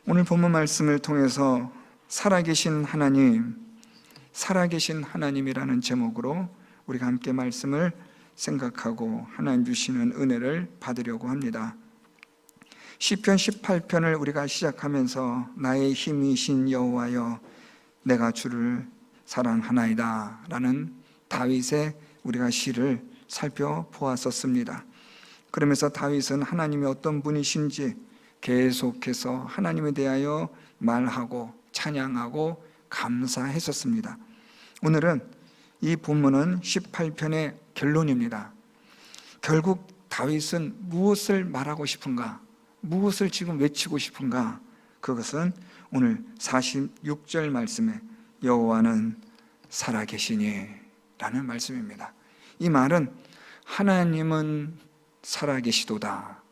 오늘 본문 말씀을 통해서 살아계신 하나님이라는 제목으로 우리가 함께 말씀을 생각하고 하나님 주시는 은혜를 받으려고 합니다. 시편 18편을 우리가 시작하면서 나의 힘이신 여호와여 내가 주를 사랑하나이다 라는 다윗의 우리가 시를 살펴보았었습니다. 그러면서 다윗은 하나님이 어떤 분이신지 계속해서 하나님에 대하여 말하고 찬양하고 감사했었습니다. 오늘은 이 본문은 18편의 결론입니다. 결국 다윗은 무엇을 말하고 싶은가? 무엇을 지금 외치고 싶은가? 그것은 오늘 46절 말씀에 여호와는 살아계시니 라는 말씀입니다. 이 말은 하나님은 살아계시도다.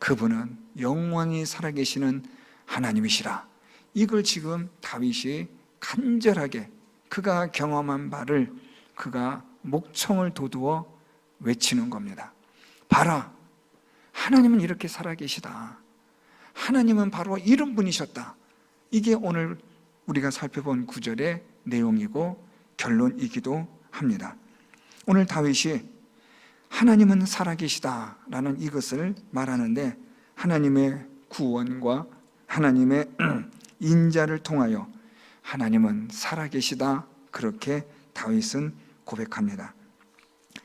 그분은 영원히 살아계시는 하나님이시라. 이걸 지금 다윗이 간절하게 그가 경험한 바를 그가 목청을 돋우어 외치는 겁니다. 봐라, 하나님은 이렇게 살아계시다. 하나님은 바로 이런 분이셨다. 이게 오늘 우리가 살펴본 구절의 내용이고 결론이기도 합니다. 오늘 다윗이 하나님은 살아계시다라는 이것을 말하는데 하나님의 구원과 하나님의 인자를 통하여 하나님은 살아계시다, 그렇게 다윗은 고백합니다.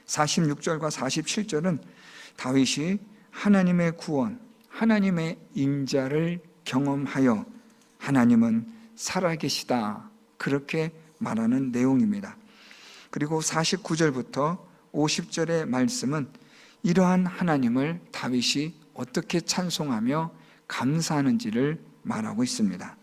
46절과 47절은 다윗이 하나님의 구원, 하나님의 인자를 경험하여 하나님은 살아계시다, 그렇게 말하는 내용입니다. 그리고 49절부터 50절의 말씀은 이러한 하나님을 다윗이 어떻게 찬송하며 감사하는지를 말하고 있습니다.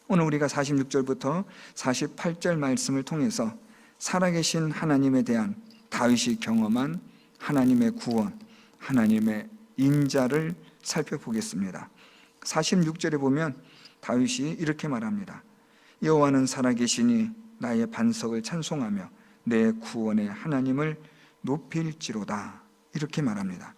오늘 우리가 46절부터 48절 말씀을 통해서 살아계신 하나님에 대한 다윗이 경험한 하나님의 구원, 하나님의 인자를 살펴보겠습니다. 46절에 보면 다윗이 이렇게 말합니다. 여호와는 살아계시니 나의 반석을 찬송하며 내 구원의 하나님을 높일지로다, 이렇게 말합니다.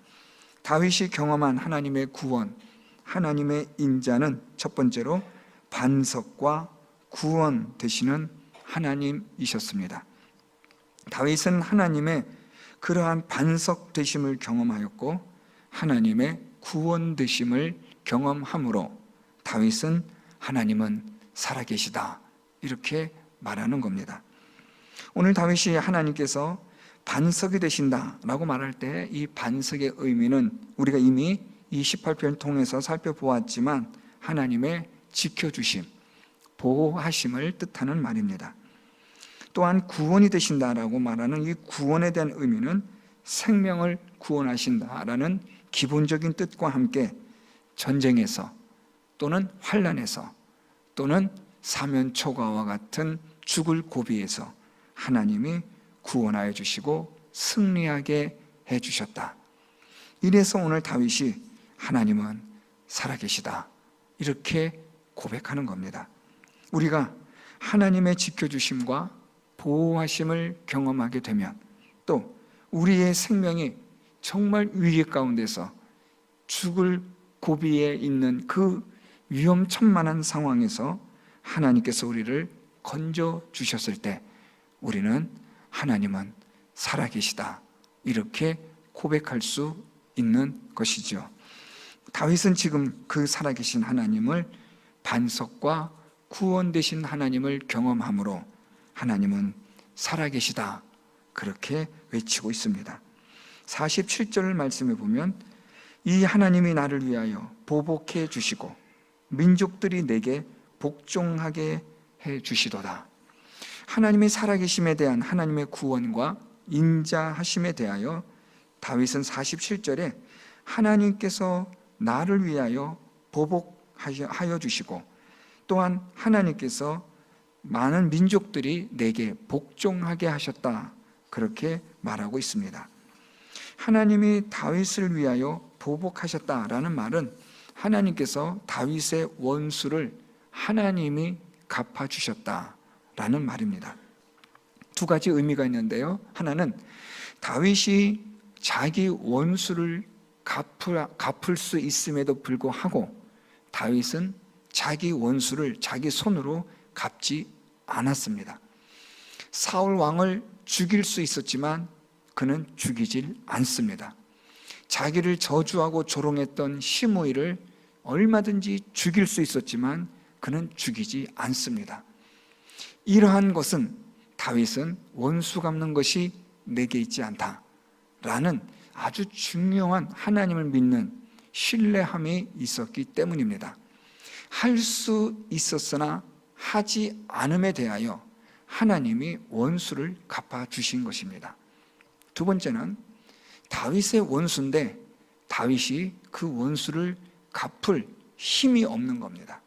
다윗이 경험한 하나님의 구원, 하나님의 인자는 첫 번째로 반석과 구원 되시는 하나님이셨습니다. 다윗은 하나님의 그러한 반석 되심을 경험하였고 하나님의 구원 되심을 경험함으로 다윗은 하나님은 살아계시다, 이렇게 말하는 겁니다. 오늘 다윗이 하나님께서 반석이 되신다라고 말할 때 이 반석의 의미는 우리가 이미 이 18편을 통해서 살펴보았지만 하나님의 지켜주심, 보호하심을 뜻하는 말입니다. 또한 구원이 되신다라고 말하는 이 구원에 대한 의미는 생명을 구원하신다라는 기본적인 뜻과 함께 전쟁에서 또는 환난에서 또는 사면초가와 같은 죽을 고비에서 하나님이 구원하여 주시고 승리하게 해주셨다. 이래서 오늘 다윗이 하나님은 살아계시다, 이렇게 고백하는 겁니다. 우리가 하나님의 지켜주심과 보호하심을 경험하게 되면 또 우리의 생명이 정말 위기 가운데서 죽을 고비에 있는 그 위험천만한 상황에서 하나님께서 우리를 건져 주셨을 때 우리는 하나님은 살아계시다, 이렇게 고백할 수 있는 것이죠. 다윗은 지금 그 살아계신 하나님을 반석과 구원 되신 하나님을 경험함으로 하나님은 살아계시다, 그렇게 외치고 있습니다. 47절 말씀에 보면 이 하나님이 나를 위하여 보복해 주시고 민족들이 내게 복종하게 해 주시도다. 하나님의 살아계심에 대한 하나님의 구원과 인자하심에 대하여 다윗은 47절에 하나님께서 나를 위하여 보복하여 주시고 또한 하나님께서 많은 민족들이 내게 복종하게 하셨다, 그렇게 말하고 있습니다. 하나님이 다윗을 위하여 보복하셨다라는 말은 하나님께서 다윗의 원수를 하나님이 갚아주셨다라는 말입니다. 두 가지 의미가 있는데요. 하나는 다윗이 자기 원수를 갚을 수 있음에도 불구하고 다윗은 자기 원수를 자기 손으로 갚지 않았습니다. 사울 왕을 죽일 수 있었지만 그는 죽이질 않습니다. 자기를 저주하고 조롱했던 시므이를 얼마든지 죽일 수 있었지만 그는 죽이지 않습니다. 이러한 것은 다윗은 원수 갚는 것이 내게 있지 않다라는 아주 중요한 하나님을 믿는 신뢰함이 있었기 때문입니다. 할 수 있었으나 하지 않음에 대하여 하나님이 원수를 갚아주신 것입니다. 두 번째는 다윗의 원수인데 다윗이 그 원수를 갚을 힘이 없는 겁니다.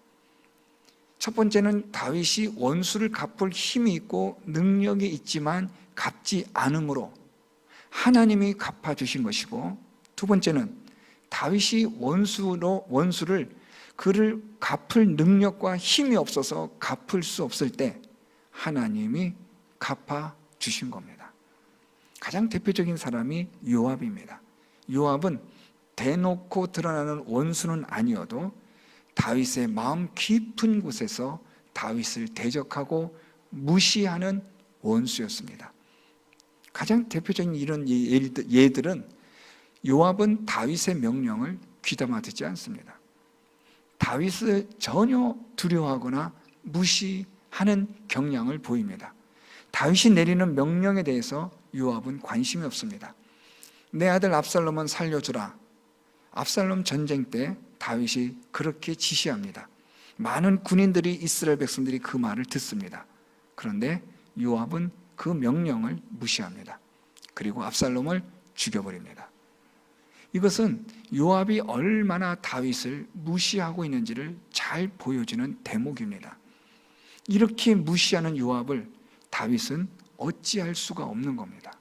첫 번째는 다윗이 원수를 갚을 힘이 있고 능력이 있지만 갚지 않으므로 하나님이 갚아주신 것이고, 두 번째는 다윗이 원수를 그를 갚을 능력과 힘이 없어서 갚을 수 없을 때 하나님이 갚아주신 겁니다. 가장 대표적인 사람이 요압입니다. 요압은 대놓고 드러나는 원수는 아니어도 다윗의 마음 깊은 곳에서 다윗을 대적하고 무시하는 원수였습니다. 가장 대표적인 이런 예들은 요압은 다윗의 명령을 귀담아 듣지 않습니다. 다윗을 전혀 두려워하거나 무시하는 경향을 보입니다. 다윗이 내리는 명령에 대해서 요압은 관심이 없습니다. 내 아들 압살롬은 살려주라. 압살롬 전쟁 때 다윗이 그렇게 지시합니다. 많은 군인들이, 이스라엘 백성들이 그 말을 듣습니다. 그런데 요압은 그 명령을 무시합니다. 그리고 압살롬을 죽여버립니다. 이것은 요압이 얼마나 다윗을 무시하고 있는지를 잘 보여주는 대목입니다. 이렇게 무시하는 요압을 다윗은 어찌할 수가 없는 겁니다.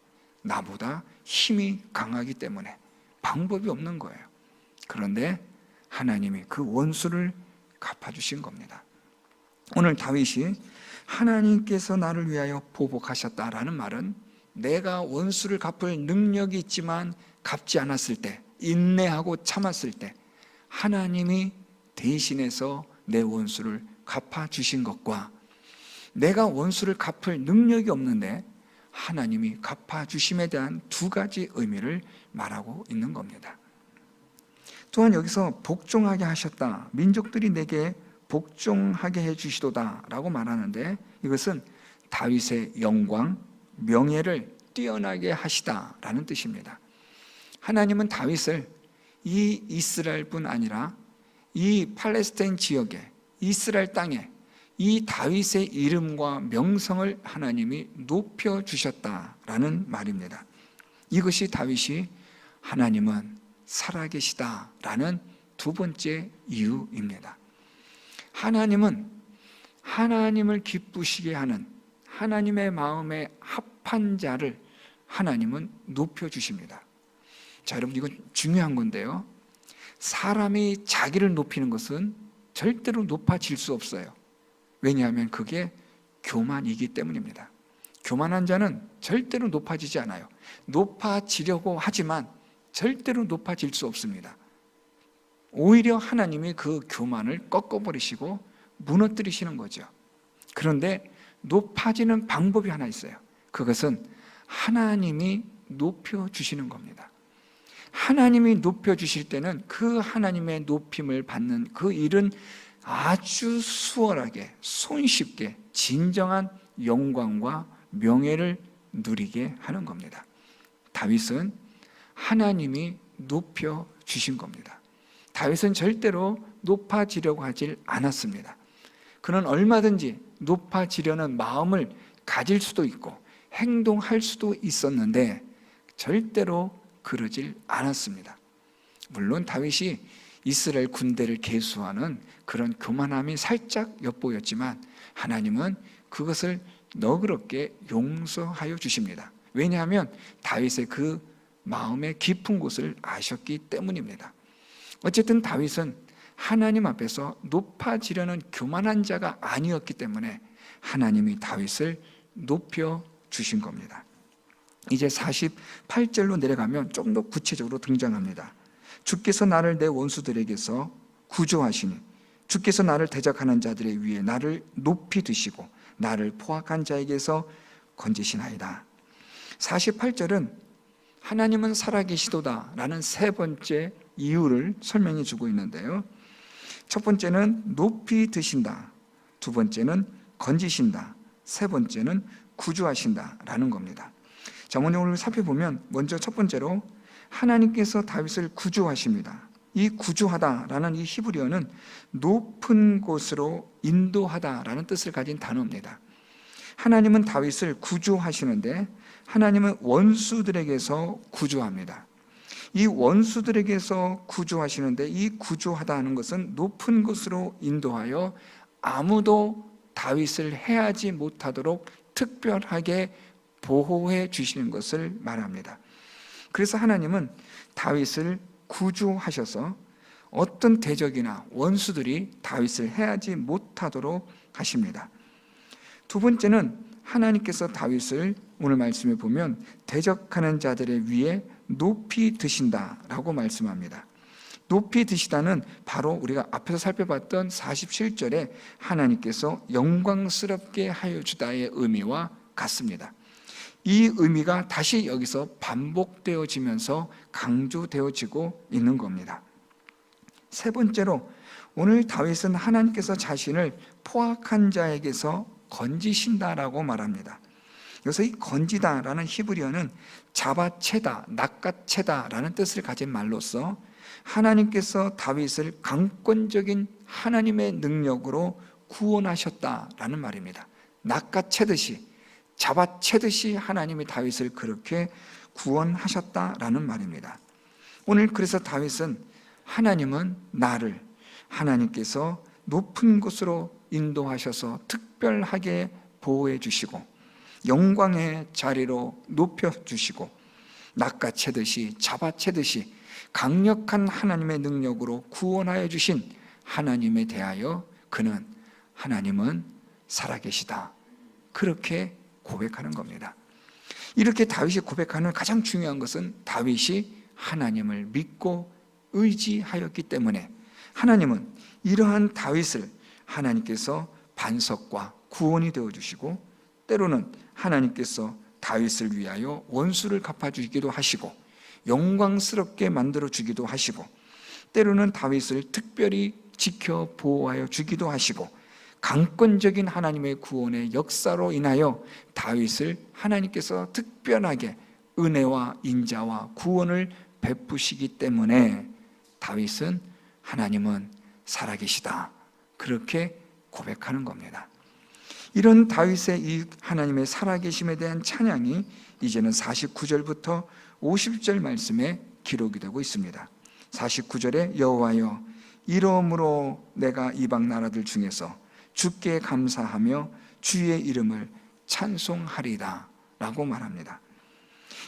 나보다 힘이 강하기 때문에 방법이 없는 거예요. 그런데 하나님이 그 원수를 갚아주신 겁니다. 오늘 다윗이 하나님께서 나를 위하여 보복하셨다라는 말은 내가 원수를 갚을 능력이 있지만 갚지 않았을 때, 인내하고 참았을 때 하나님이 대신해서 내 원수를 갚아주신 것과 내가 원수를 갚을 능력이 없는데 하나님이 갚아주심에 대한 두 가지 의미를 말하고 있는 겁니다. 또한 여기서 복종하게 하셨다, 민족들이 내게 복종하게 해주시도다 라고 말하는데, 이것은 다윗의 영광, 명예를 뛰어나게 하시다라는 뜻입니다. 하나님은 다윗을 이 이스라엘뿐 아니라 이 팔레스타인 지역에, 이스라엘 땅에 이 다윗의 이름과 명성을 하나님이 높여주셨다라는 말입니다. 이것이 다윗이 하나님은 살아계시다라는 두 번째 이유입니다. 하나님은 하나님을 기쁘시게 하는 하나님의 마음에 합한 자를 하나님은 높여주십니다. 자, 여러분, 이건 중요한 건데요, 사람이 자기를 높이는 것은 절대로 높아질 수 없어요. 왜냐하면 그게 교만이기 때문입니다. 교만한 자는 절대로 높아지지 않아요. 높아지려고 하지만 절대로 높아질 수 없습니다. 오히려 하나님이 그 교만을 꺾어버리시고 무너뜨리시는 거죠. 그런데 높아지는 방법이 하나 있어요. 그것은 하나님이 높여주시는 겁니다. 하나님이 높여주실 때는 그 하나님의 높임을 받는 그 일은 아주 수월하게, 손쉽게 진정한 영광과 명예를 누리게 하는 겁니다. 다윗은 하나님이 높여주신 겁니다. 다윗은 절대로 높아지려고 하질 않았습니다. 그는 얼마든지 높아지려는 마음을 가질 수도 있고 행동할 수도 있었는데 절대로 그러질 않았습니다. 물론 다윗이 이스라엘 군대를 계수하는 그런 교만함이 살짝 엿보였지만 하나님은 그것을 너그럽게 용서하여 주십니다. 왜냐하면 다윗의 그 마음의 깊은 곳을 아셨기 때문입니다. 어쨌든 다윗은 하나님 앞에서 높아지려는 교만한 자가 아니었기 때문에 하나님이 다윗을 높여주신 겁니다. 이제 48절로 내려가면 좀 더 구체적으로 등장합니다. 주께서 나를 내 원수들에게서 구조하시니 주께서 나를 대적하는 자들의 위에 나를 높이 드시고 나를 포악한 자에게서 건지시나이다. 48절은 하나님은 살아계시도다 라는 세 번째 이유를 설명해 주고 있는데요, 첫 번째는 높이 드신다, 두 번째는 건지신다, 세 번째는 구주하신다 라는 겁니다. 자, 먼저 오늘 살펴보면 먼저 첫 번째로 하나님께서 다윗을 구주하십니다. 이 구주하다라는 이 히브리어는 높은 곳으로 인도하다라는 뜻을 가진 단어입니다. 하나님은 다윗을 구주하시는데 하나님은 원수들에게서 구주합니다. 이 원수들에게서 구주하시는데 이 구주하다는 것은 높은 곳으로 인도하여 아무도 다윗을 해하지 못하도록 특별하게 보호해 주시는 것을 말합니다. 그래서 하나님은 다윗을 구주하셔서 어떤 대적이나 원수들이 다윗을 해하지 못하도록 하십니다. 두 번째는 하나님께서 다윗을 오늘 말씀에 보면 대적하는 자들의 위에 높이 드신다라고 말씀합니다. 높이 드시다는 바로 우리가 앞에서 살펴봤던 47절에 하나님께서 영광스럽게 하여 주다의 의미와 같습니다. 이 의미가 다시 여기서 반복되어지면서 강조되어지고 있는 겁니다. 세 번째로 오늘 다윗은 하나님께서 자신을 포악한 자에게서 건지신다라고 말합니다. 여기서 이 건지다라는 히브리어는 잡아채다, 낚아채다라는 뜻을 가진 말로서 하나님께서 다윗을 강권적인 하나님의 능력으로 구원하셨다라는 말입니다. 낚아채듯이, 잡아채듯이 하나님이 다윗을 그렇게 구원하셨다라는 말입니다. 오늘 그래서 다윗은 하나님은 나를 하나님께서 높은 곳으로 인도하셔서 특별하게 보호해 주시고 영광의 자리로 높여주시고 낚아채듯이 잡아채듯이 강력한 하나님의 능력으로 구원하여 주신 하나님에 대하여 그는 하나님은 살아계시다, 그렇게 고백하는 겁니다. 이렇게 다윗이 고백하는 가장 중요한 것은 다윗이 하나님을 믿고 의지하였기 때문에 하나님은 이러한 다윗을 하나님께서 반석과 구원이 되어주시고 때로는 하나님께서 다윗을 위하여 원수를 갚아주기도 하시고 영광스럽게 만들어주기도 하시고 때로는 다윗을 특별히 지켜 보호하여 주기도 하시고 강권적인 하나님의 구원의 역사로 인하여 다윗을 하나님께서 특별하게 은혜와 인자와 구원을 베푸시기 때문에 다윗은 하나님은 살아계시다, 그렇게 고백하는 겁니다. 이런 다윗의 이 하나님의 살아계심에 대한 찬양이 이제는 49절부터 50절 말씀에 기록이 되고 있습니다. 49절에 여호와여 이러므로 내가 이방 나라들 중에서 주께 감사하며 주의 이름을 찬송하리다 라고 말합니다.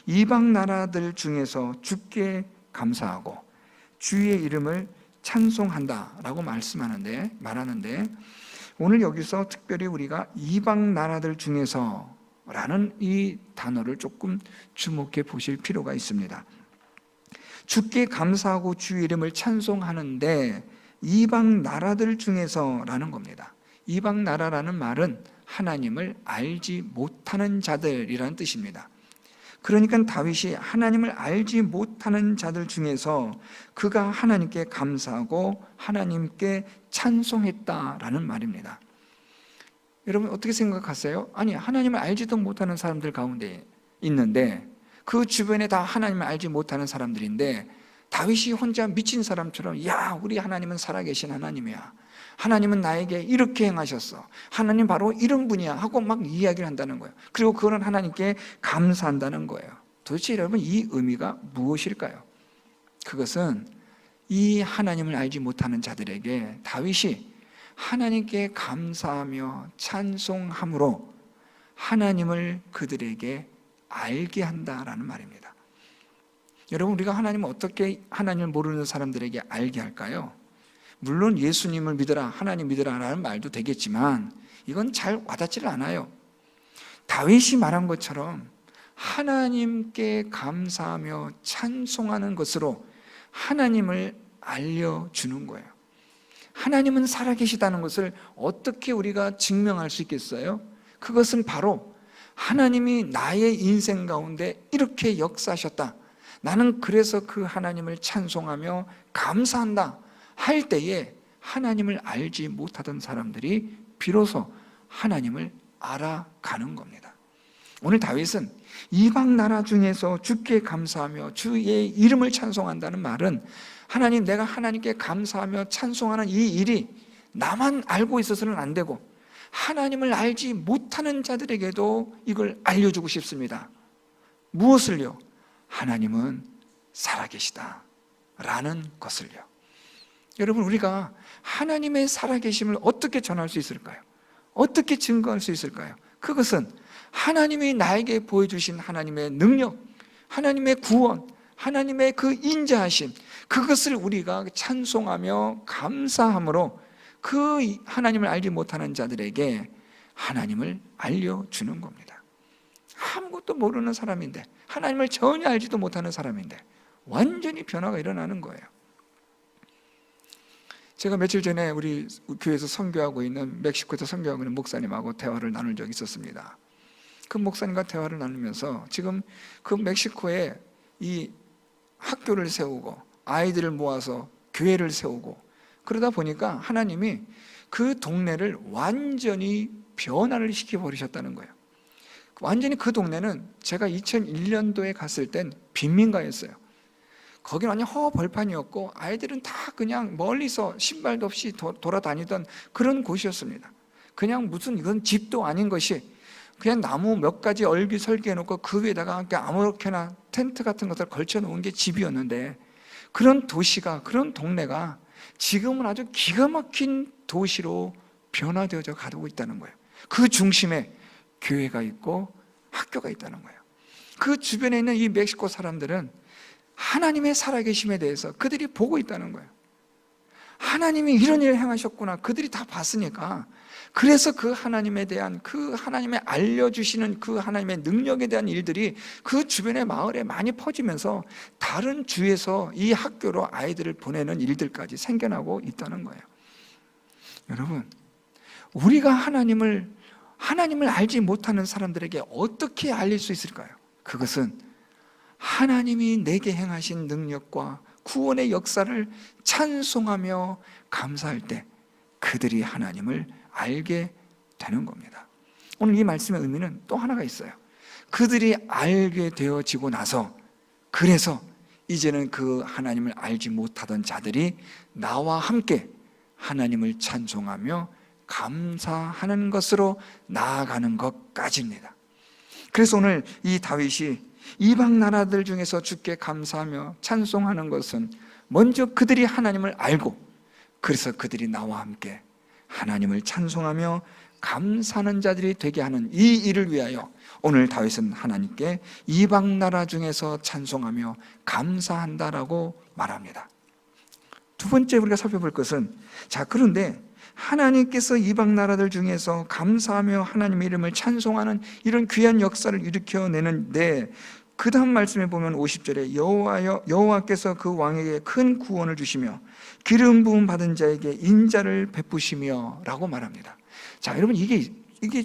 이방 나라들 중에서 주께 감사하고 주의 이름을 찬송한다 라고 말하는데 오늘 여기서 특별히 우리가 이방 나라들 중에서 라는 이 단어를 조금 주목해 보실 필요가 있습니다. 주께 감사하고 주의 이름을 찬송하는데 이방 나라들 중에서 라는 겁니다. 이방 나라라는 말은 하나님을 알지 못하는 자들이라는 뜻입니다. 그러니까 다윗이 하나님을 알지 못하는 자들 중에서 그가 하나님께 감사하고 하나님께 찬송했다라는 말입니다. 여러분 어떻게 생각하세요? 아니, 하나님을 알지도 못하는 사람들 가운데 있는데 그 주변에 다 하나님을 알지 못하는 사람들인데 다윗이 혼자 미친 사람처럼 야, 우리 하나님은 살아계신 하나님이야, 하나님은 나에게 이렇게 행하셨어, 하나님 바로 이런 분이야 하고 막 이야기를 한다는 거예요. 그리고 그거는 하나님께 감사한다는 거예요. 도대체 여러분 이 의미가 무엇일까요? 그것은 이 하나님을 알지 못하는 자들에게 다윗이 하나님께 감사하며 찬송함으로 하나님을 그들에게 알게 한다라는 말입니다. 여러분 우리가 하나님을 어떻게 하나님을 모르는 사람들에게 알게 할까요? 물론 예수님을 믿어라, 하나님 믿어라 라는 말도 되겠지만 이건 잘 와닿지를 않아요. 다윗이 말한 것처럼 하나님께 감사하며 찬송하는 것으로 하나님을 알려주는 거예요. 하나님은 살아계시다는 것을 어떻게 우리가 증명할 수 있겠어요? 그것은 바로 하나님이 나의 인생 가운데 이렇게 역사하셨다, 나는 그래서 그 하나님을 찬송하며 감사한다 할 때에 하나님을 알지 못하던 사람들이 비로소 하나님을 알아가는 겁니다. 오늘 다윗은 이방 나라 중에서 주께 감사하며 주의 이름을 찬송한다는 말은, 하나님, 내가 하나님께 감사하며 찬송하는 이 일이 나만 알고 있어서는 안 되고 하나님을 알지 못하는 자들에게도 이걸 알려주고 싶습니다. 무엇을요? 하나님은 살아계시다 라는 것을요. 여러분, 우리가 하나님의 살아계심을 어떻게 전할 수 있을까요? 어떻게 증거할 수 있을까요? 그것은 하나님이 나에게 보여주신 하나님의 능력, 하나님의 구원, 하나님의 그 인자하심, 그것을 우리가 찬송하며 감사함으로 그 하나님을 알지 못하는 자들에게 하나님을 알려주는 겁니다. 아무것도 모르는 사람인데, 하나님을 전혀 알지도 못하는 사람인데 완전히 변화가 일어나는 거예요. 제가 며칠 전에 우리 교회에서 선교하고 있는, 멕시코에서 선교하고 있는 목사님하고 대화를 나눌 적이 있었습니다. 그 목사님과 대화를 나누면서 지금 그 멕시코에 이 학교를 세우고 아이들을 모아서 교회를 세우고 그러다 보니까 하나님이 그 동네를 완전히 변화를 시켜버리셨다는 거예요. 완전히 그 동네는 제가 2001년도에 갔을 땐 빈민가였어요. 거기는 완전 허벌판이었고 아이들은 다 그냥 멀리서 신발도 없이 돌아다니던 그런 곳이었습니다. 그냥 무슨 이건 집도 아닌 것이 그냥 나무 몇 가지 얼기설기 해놓고 그 위에다가 아무렇게나 텐트 같은 것을 걸쳐놓은 게 집이었는데, 그런 도시가, 그런 동네가 지금은 아주 기가 막힌 도시로 변화되어져 가고 있다는 거예요. 그 중심에 교회가 있고 학교가 있다는 거예요. 그 주변에 있는 이 멕시코 사람들은 하나님의 살아계심에 대해서 그들이 보고 있다는 거예요. 하나님이 이런 일을 행하셨구나, 그들이 다 봤으니까. 그래서 그 하나님에 대한, 그 하나님의 알려주시는 그 하나님의 능력에 대한 일들이 그 주변의 마을에 많이 퍼지면서 다른 주에서 이 학교로 아이들을 보내는 일들까지 생겨나고 있다는 거예요. 여러분, 우리가 하나님을 알지 못하는 사람들에게 어떻게 알릴 수 있을까요? 그것은 하나님이 내게 행하신 능력과 구원의 역사를 찬송하며 감사할 때 그들이 하나님을 알게 되는 겁니다. 오늘 이 말씀의 의미는 또 하나가 있어요. 그들이 알게 되어지고 나서, 그래서 이제는 그 하나님을 알지 못하던 자들이 나와 함께 하나님을 찬송하며 감사하는 것으로 나아가는 것까지입니다. 그래서 오늘 이 다윗이 이방 나라들 중에서 주께 감사하며 찬송하는 것은 먼저 그들이 하나님을 알고, 그래서 그들이 나와 함께 하나님을 찬송하며 감사하는 자들이 되게 하는 이 일을 위하여 오늘 다윗은 하나님께 이방 나라 중에서 찬송하며 감사한다라고 말합니다. 두 번째 우리가 살펴볼 것은, 자, 그런데 하나님께서 이방 나라들 중에서 감사하며 하나님의 이름을 찬송하는 이런 귀한 역사를 일으켜내는데, 그 다음 말씀에 보면 50절에 여호와께서 그 왕에게 큰 구원을 주시며 기름 부음 받은 자에게 인자를 베푸시며 라고 말합니다. 자, 여러분, 이게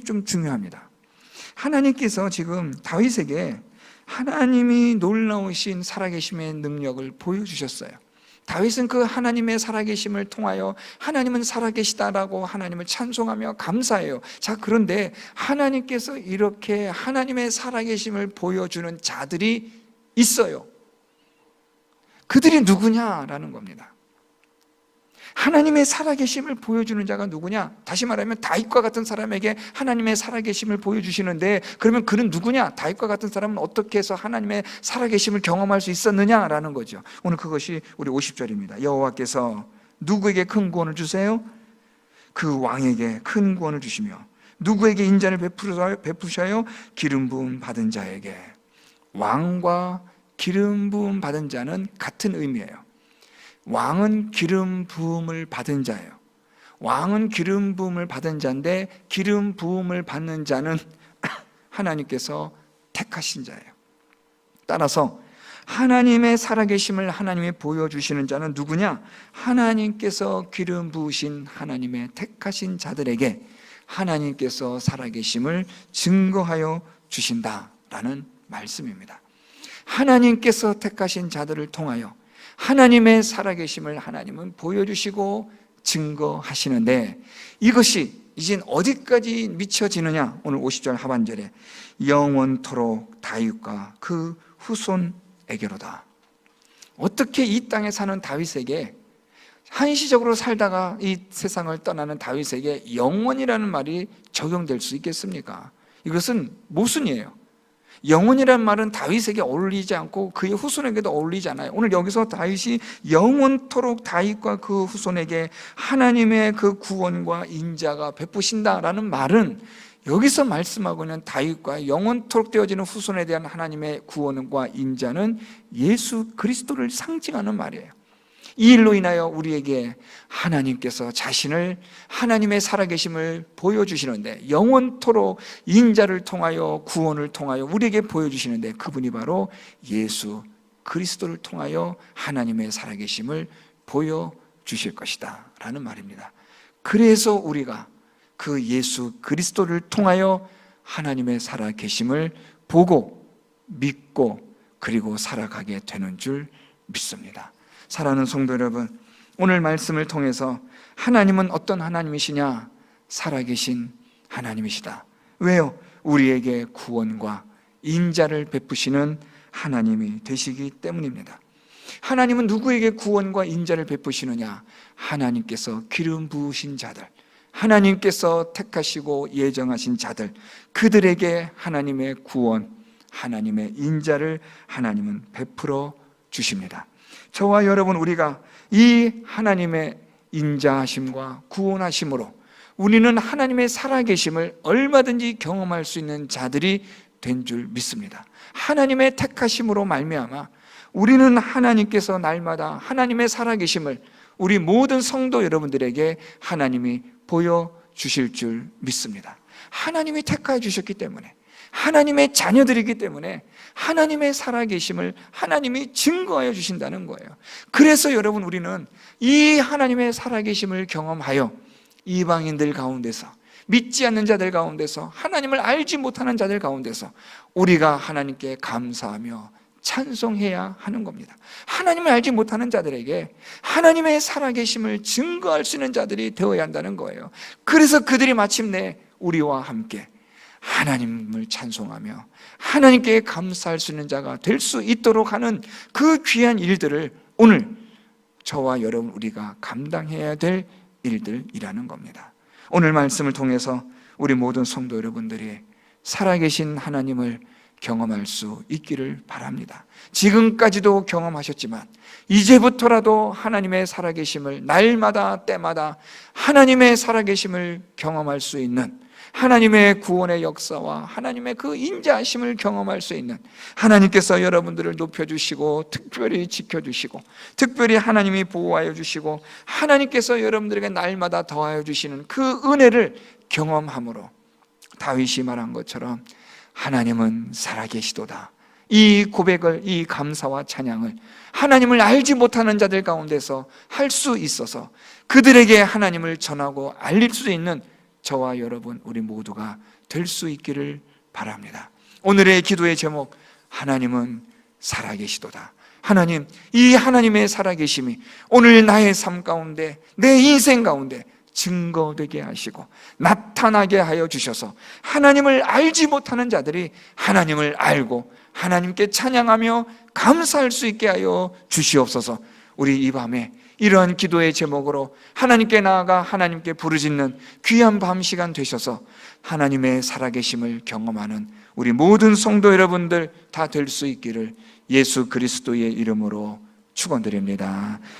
좀 중요합니다. 하나님께서 지금 다윗에게 하나님이 놀라우신 살아계심의 능력을 보여주셨어요. 다윗은 그 하나님의 살아계심을 통하여 하나님은 살아계시다라고 하나님을 찬송하며 감사해요. 자, 그런데 하나님께서 이렇게 하나님의 살아계심을 보여주는 자들이 있어요. 그들이 누구냐라는 겁니다. 하나님의 살아계심을 보여주는 자가 누구냐? 다시 말하면 다윗과 같은 사람에게 하나님의 살아계심을 보여주시는데, 그러면 그는 누구냐? 다윗과 같은 사람은 어떻게 해서 하나님의 살아계심을 경험할 수 있었느냐라는 거죠. 오늘 그것이 우리 50절입니다. 여호와께서 누구에게 큰 구원을 주세요? 그 왕에게 큰 구원을 주시며 누구에게 인자를 베푸셔요? 기름 부음 받은 자에게. 왕과 기름 부음 받은 자는 같은 의미예요. 왕은 기름 부음을 받은 자예요. 왕은 기름 부음을 받은 자인데, 기름 부음을 받는 자는 하나님께서 택하신 자예요. 따라서 하나님의 살아계심을 하나님이 보여주시는 자는 누구냐? 하나님께서 기름 부으신 하나님의 택하신 자들에게 하나님께서 살아계심을 증거하여 주신다라는 말씀입니다. 하나님께서 택하신 자들을 통하여 하나님의 살아계심을 하나님은 보여주시고 증거하시는데, 이것이 이젠 어디까지 미쳐지느냐? 오늘 50절 하반절에 영원토록 다윗과 그 후손에게로다. 어떻게 이 땅에 사는 다윗에게, 한시적으로 살다가 이 세상을 떠나는 다윗에게 영원이라는 말이 적용될 수 있겠습니까? 이것은 모순이에요. 영원이라는 말은 다윗에게 어울리지 않고 그의 후손에게도 어울리지 않아요. 오늘 여기서 다윗이 영원토록 다윗과 그 후손에게 하나님의 그 구원과 인자가 베푸신다라는 말은, 여기서 말씀하고 있는 다윗과 영원토록 되어지는 후손에 대한 하나님의 구원과 인자는 예수 그리스도를 상징하는 말이에요. 이 일로 인하여 우리에게 하나님께서 자신을, 하나님의 살아계심을 보여주시는데, 영원토록 인자를 통하여 구원을 통하여 우리에게 보여주시는데, 그분이 바로 예수 그리스도를 통하여 하나님의 살아계심을 보여주실 것이다 라는 말입니다. 그래서 우리가 그 예수 그리스도를 통하여 하나님의 살아계심을 보고 믿고 그리고 살아가게 되는 줄 믿습니다. 사랑하는 성도 여러분, 오늘 말씀을 통해서 하나님은 어떤 하나님이시냐? 살아계신 하나님이시다. 왜요? 우리에게 구원과 인자를 베푸시는 하나님이 되시기 때문입니다. 하나님은 누구에게 구원과 인자를 베푸시느냐? 하나님께서 기름 부으신 자들, 하나님께서 택하시고 예정하신 자들, 그들에게 하나님의 구원, 하나님의 인자를 하나님은 베풀어 주십니다. 저와 여러분, 우리가 이 하나님의 인자하심과 구원하심으로 우리는 하나님의 살아계심을 얼마든지 경험할 수 있는 자들이 된 줄 믿습니다. 하나님의 택하심으로 말미암아 우리는 하나님께서 날마다 하나님의 살아계심을 우리 모든 성도 여러분들에게 하나님이 보여주실 줄 믿습니다. 하나님이 택하여 주셨기 때문에, 하나님의 자녀들이기 때문에 하나님의 살아계심을 하나님이 증거하여 주신다는 거예요. 그래서 여러분, 우리는 이 하나님의 살아계심을 경험하여 이방인들 가운데서, 믿지 않는 자들 가운데서, 하나님을 알지 못하는 자들 가운데서 우리가 하나님께 감사하며 찬송해야 하는 겁니다. 하나님을 알지 못하는 자들에게 하나님의 살아계심을 증거할 수 있는 자들이 되어야 한다는 거예요. 그래서 그들이 마침내 우리와 함께 하나님을 찬송하며 하나님께 감사할 수 있는 자가 될 수 있도록 하는 그 귀한 일들을 오늘 저와 여러분, 우리가 감당해야 될 일들이라는 겁니다. 오늘 말씀을 통해서 우리 모든 성도 여러분들이 살아계신 하나님을 경험할 수 있기를 바랍니다. 지금까지도 경험하셨지만 이제부터라도 하나님의 살아계심을 날마다 때마다 하나님의 살아계심을 경험할 수 있는, 하나님의 구원의 역사와 하나님의 그 인자하심을 경험할 수 있는, 하나님께서 여러분들을 높여주시고 특별히 지켜주시고 특별히 하나님이 보호하여 주시고 하나님께서 여러분들에게 날마다 더하여 주시는 그 은혜를 경험함으로 다윗이 말한 것처럼 하나님은 살아계시도다, 이 고백을, 이 감사와 찬양을 하나님을 알지 못하는 자들 가운데서 할 수 있어서 그들에게 하나님을 전하고 알릴 수 있는 저와 여러분, 우리 모두가 될 수 있기를 바랍니다. 오늘의 기도의 제목, 하나님은 살아계시도다. 하나님, 이 하나님의 살아계심이 오늘 나의 삶 가운데, 내 인생 가운데 증거되게 하시고 나타나게 하여 주셔서 하나님을 알지 못하는 자들이 하나님을 알고 하나님께 찬양하며 감사할 수 있게 하여 주시옵소서. 우리 이 밤에 이러한 기도의 제목으로 하나님께 나아가 하나님께 부르짖는 귀한 밤 시간 되셔서 하나님의 살아계심을 경험하는 우리 모든 성도 여러분들 다 될 수 있기를 예수 그리스도의 이름으로 축원드립니다.